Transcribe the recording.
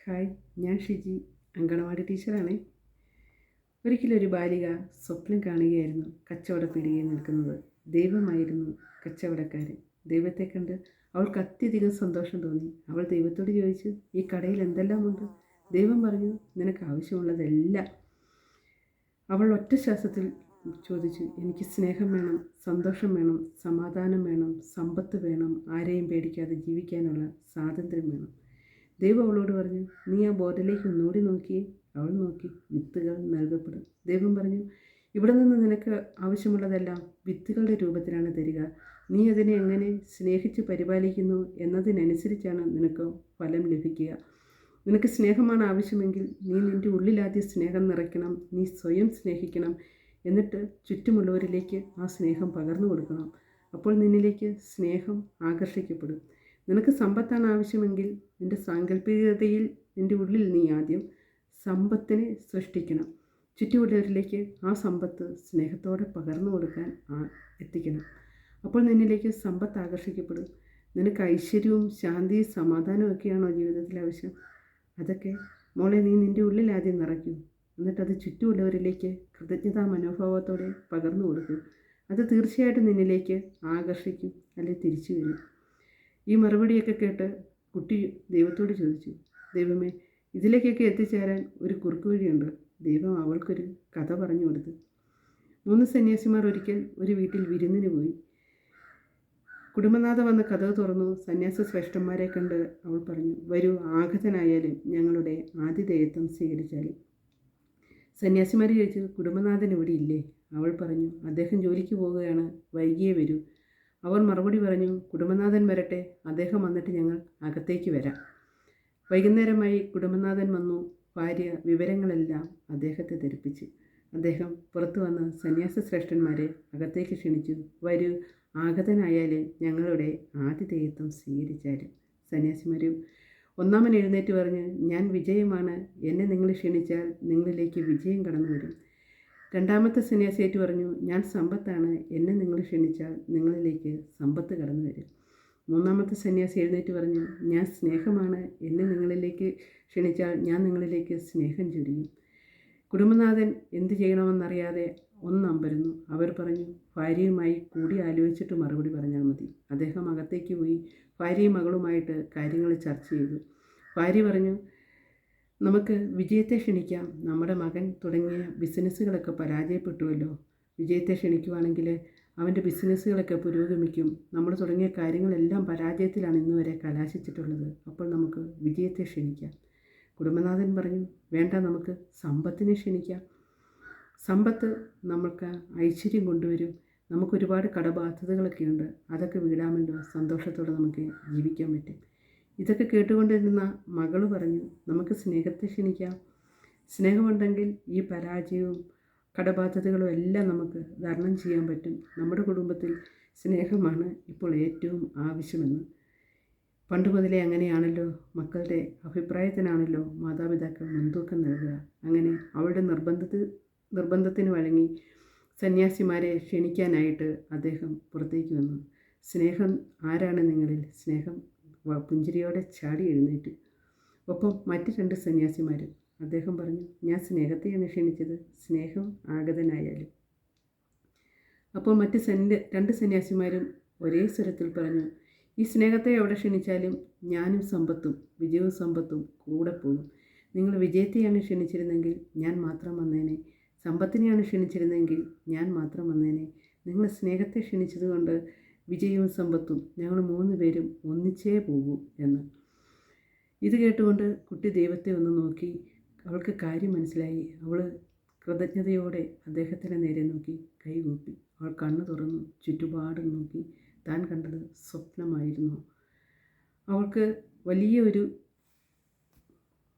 Hi, ഞാൻ ഷിജി, അങ്കണവാടി ടീച്ചറാണേ. ഒരിക്കലൊരു ബാലിക സ്വപ്നം കാണുകയായിരുന്നു കച്ചവടപ്പീടികയിൽ നിൽക്കുന്നത്. ദൈവമായിരുന്നു കച്ചവടക്കാരൻ. ദൈവത്തെ കണ്ട് അവൾക്ക് അത്യധികം സന്തോഷം തോന്നി. അവൾ ദൈവത്തോട് ചോദിച്ചു, ഈ കടയിൽ എന്തെല്ലാമുണ്ട്? ദൈവം പറഞ്ഞു, നിനക്ക് ആവശ്യമുള്ളതെല്ലാം. അവൾ ഒറ്റ ശ്വാസത്തിൽ ചോദിച്ചു, എനിക്ക് സ്നേഹം വേണം, സന്തോഷം വേണം, സമാധാനം വേണം, സമ്പത്ത് വേണം, ആരെയും പേടിക്കാതെ ജീവിക്കാനുള്ള സ്വാതന്ത്ര്യം വേണം. ദൈവം അവളോട് പറഞ്ഞു, നീ ആ ബോർഡിലേക്ക് ഒന്നുകൂടി നോക്കിയേ. അവൾ നോക്കി. വിത്തുകൾ നൽകപ്പെടും. ദൈവം പറഞ്ഞു, ഇവിടെ നിന്ന് നിനക്ക് ആവശ്യമുള്ളതെല്ലാം വിത്തുകളുടെ രൂപത്തിലാണ് തരിക. നീ അതിനെ എങ്ങനെ സ്നേഹിച്ച് പരിപാലിക്കുന്നു എന്നതിനനുസരിച്ചാണ് നിനക്ക് ഫലം ലഭിക്കുക. നിനക്ക് സ്നേഹമാണ് ആവശ്യമെങ്കിൽ നീ നിൻ്റെ ഉള്ളിലാദ്യം സ്നേഹം നിറയ്ക്കണം. നീ സ്വയം സ്നേഹിക്കണം. എന്നിട്ട് ചുറ്റുമുള്ളവരിലേക്ക് ആ സ്നേഹം പകർന്നു കൊടുക്കണം. അപ്പോൾ നിന്നിലേക്ക് സ്നേഹം ആകർഷിക്കപ്പെടും. നിനക്ക് സമ്പത്താണ് ആവശ്യമെങ്കിൽ നിൻ്റെ സാങ്കല്പികതയിൽ നിൻ്റെ ഉള്ളിൽ നീ ആദ്യം സമ്പത്തിനെ സൃഷ്ടിക്കണം. ചുറ്റുമുള്ളവരിലേക്ക് ആ സമ്പത്ത് സ്നേഹത്തോടെ പകർന്നു കൊടുക്കാൻ എത്തിക്കണം. അപ്പോൾ നിന്നിലേക്ക് സമ്പത്ത് ആകർഷിക്കപ്പെടും. നിനക്ക് ഐശ്വര്യവും ശാന്തിയും സമാധാനവും ഒക്കെയാണോ ജീവിതത്തിൽ ആവശ്യം? അതൊക്കെ മോളെ നീ നിൻ്റെ ഉള്ളിൽ ആദ്യം നിറയ്ക്കൂ. എന്നിട്ടത് ചുറ്റുമുള്ളവരിലേക്ക് കൃതജ്ഞതാ മനോഭാവത്തോടെ പകർന്നു കൊടുക്കും. അത് തീർച്ചയായിട്ടും നിന്നിലേക്ക് ആകർഷിക്കും, അല്ലെങ്കിൽ തിരിച്ചു വരും. ഈ മറുപടിയൊക്കെ കേട്ട് കുട്ടി ദൈവത്തോട് ചോദിച്ചു, ദൈവമേ, ഇതിലേക്കൊക്കെ എത്തിച്ചേരാൻ ഒരു കുറുക്ക് വഴിയുണ്ട്? ദൈവം അവൾക്കൊരു കഥ പറഞ്ഞു കൊടുത്തു. 3 സന്യാസിമാർ ഒരിക്കൽ ഒരു വീട്ടിൽ വിരുന്നിന് പോയി. കുടുംബനാഥ വന്ന് കഥ തുറന്നു. സന്യാസ ശ്രേഷ്ഠന്മാരെ കണ്ട് അവൾ പറഞ്ഞു, വരൂ, ആഗതനായാലും ഞങ്ങളുടെ ആതിഥേയത്വം സ്വീകരിച്ചാലും. സന്യാസിമാർ ചോദിച്ചു, കുടുംബനാഥൻ ഇവിടെ ഇല്ലേ? അവൾ പറഞ്ഞു, അദ്ദേഹം ജോലിക്ക് പോവുകയാണ്, വൈകിയേ വരൂ. അവർ മറുപടി പറഞ്ഞു, കുടുംബനാഥൻ വരട്ടെ, അദ്ദേഹം വന്നിട്ട് ഞങ്ങൾ അകത്തേക്ക് വരാം. വൈകുന്നേരമായി. കുടുംബനാഥൻ വന്നു. ഭാര്യ വിവരങ്ങളെല്ലാം അദ്ദേഹത്തെ ധരിപ്പിച്ചു. അദ്ദേഹം പുറത്തു വന്ന് സന്യാസ ശ്രേഷ്ഠന്മാരെ അകത്തേക്ക് ക്ഷണിച്ചു. വരൂ, ആഗതനായാലും ഞങ്ങളുടെ ആതിഥേയത്വം സ്വീകരിച്ചാലും. സന്യാസിമാരും ഒന്നാമൻ എഴുന്നേറ്റ് പറഞ്ഞ്, ഞാൻ വിജയമാണ്, എന്നെ നിങ്ങൾ ക്ഷണിച്ചാൽ നിങ്ങളിലേക്ക് വിജയം കടന്നു വരും. രണ്ടാമത്തെ സന്യാസിയായിട്ട് പറഞ്ഞു, ഞാൻ സമ്പത്താണ്, എന്നെ നിങ്ങൾ ക്ഷണിച്ചാൽ നിങ്ങളിലേക്ക് സമ്പത്ത് കടന്നു വരും. മൂന്നാമത്തെ സന്യാസി എഴുന്നേറ്റ് പറഞ്ഞു, ഞാൻ സ്നേഹമാണ്, എന്നെ നിങ്ങളിലേക്ക് ക്ഷണിച്ചാൽ ഞാൻ നിങ്ങളിലേക്ക് സ്നേഹം ചൊരിയും. കുടുംബനാഥൻ എന്തു ചെയ്യണമെന്നറിയാതെ ഒന്നമ്പരുന്നു. അവർ പറഞ്ഞു, ഭാര്യയുമായി കൂടി ആലോചിച്ചിട്ട് മറുപടി പറഞ്ഞാൽ മതി. അദ്ദേഹം അകത്തേക്ക് പോയി ഭാര്യയും മകളുമായിട്ട് കാര്യങ്ങൾ ചർച്ച ചെയ്തു. ഭാര്യ പറഞ്ഞു, നമുക്ക് വിജയത്തെ ക്ഷണിക്കാം. നമ്മുടെ മകൻ തുടങ്ങിയ ബിസിനസ്സുകളൊക്കെ പരാജയപ്പെട്ടുവല്ലോ. വിജയത്തെ ക്ഷണിക്കുവാണെങ്കിൽ അവൻ്റെ ബിസിനസ്സുകളൊക്കെ പുരോഗമിക്കും. നമ്മൾ തുടങ്ങിയ കാര്യങ്ങളെല്ലാം പരാജയത്തിലാണ് ഇന്നുവരെ കലാശിച്ചിട്ടുള്ളത്. അപ്പോൾ നമുക്ക് വിജയത്തെ ക്ഷണിക്കാം. കുടുംബനാഥൻ പറഞ്ഞു, വേണ്ട, നമുക്ക് സമ്പത്തിനെ ക്ഷണിക്കാം. സമ്പത്ത് നമുക്ക് ഐശ്വര്യം കൊണ്ടുവരും. നമുക്കൊരുപാട് കടബാധ്യതകളൊക്കെയുണ്ട്, അതൊക്കെ വീടാമല്ലോ. സന്തോഷത്തോടെ നമുക്ക് ജീവിക്കാൻ പറ്റും. ഇതൊക്കെ കേട്ടുകൊണ്ടിരുന്ന മകൾ പറഞ്ഞു, നമുക്ക് സ്നേഹത്തെ ക്ഷണിക്കാം. സ്നേഹമുണ്ടെങ്കിൽ ഈ പരാജയവും കടബാധ്യതകളും എല്ലാം നമുക്ക് തരണം ചെയ്യാൻ പറ്റും. നമ്മുടെ കുടുംബത്തിൽ സ്നേഹമാണ് ഇപ്പോൾ ഏറ്റവും ആവശ്യമെന്ന്. പണ്ട് മുതലേ അങ്ങനെയാണല്ലോ. മക്കളുടെ അഭിപ്രായത്തിനാണല്ലോ മാതാപിതാക്കൾ മുൻതൂക്കം നൽകുക. അങ്ങനെ അവളുടെ നിർബന്ധത്തിന് വഴങ്ങി സന്യാസിമാരെ ക്ഷണിക്കാനായിട്ട് അദ്ദേഹം പുറത്തേക്ക് വന്നു. സ്നേഹം ആരാണ് നിങ്ങളിൽ? സ്നേഹം പുഞ്ചിരിയോടെ ചാടി എഴുന്നേറ്റ്. ഒപ്പം മറ്റ് 2 സന്യാസിമാരും. അദ്ദേഹം പറഞ്ഞു, ഞാൻ സ്നേഹത്തെയാണ് ക്ഷണിച്ചത്, സ്നേഹം ആഗതനായാലും. അപ്പോൾ മറ്റ് 2 സന്യാസിമാരും ഒരേ സ്വരത്തിൽ പറഞ്ഞു, ഈ സ്നേഹത്തെ എവിടെ ക്ഷണിച്ചാലും ഞാനും സമ്പത്തും വിജയവും സമ്പത്തും കൂടെ പോകും. നിങ്ങൾ വിജയത്തെയാണ് ക്ഷണിച്ചിരുന്നെങ്കിൽ ഞാൻ മാത്രം വന്നേനെ. സമ്പത്തിനെയാണ് ക്ഷണിച്ചിരുന്നെങ്കിൽ ഞാൻ മാത്രം വന്നേനെ. നിങ്ങൾ സ്നേഹത്തെ ക്ഷണിച്ചതുകൊണ്ട് വിജയവും സമ്പത്തും ഞങ്ങൾ 3 പേരും ഒന്നിച്ചേ പോകൂ എന്ന്. ഇത് കേട്ടുകൊണ്ട് കുട്ടി ദൈവത്തെ ഒന്ന് നോക്കി. അവൾക്ക് കാര്യം മനസ്സിലായി. അവൾ കൃതജ്ഞതയോടെ അദ്ദേഹത്തിൻ്റെ നേരെ നോക്കി കൈകൂപ്പി. അവൾ കണ്ണു തുറന്നു ചുറ്റുപാടും നോക്കി. താൻ കണ്ടത് സ്വപ്നമായിരുന്നു. അവൾക്ക് വലിയൊരു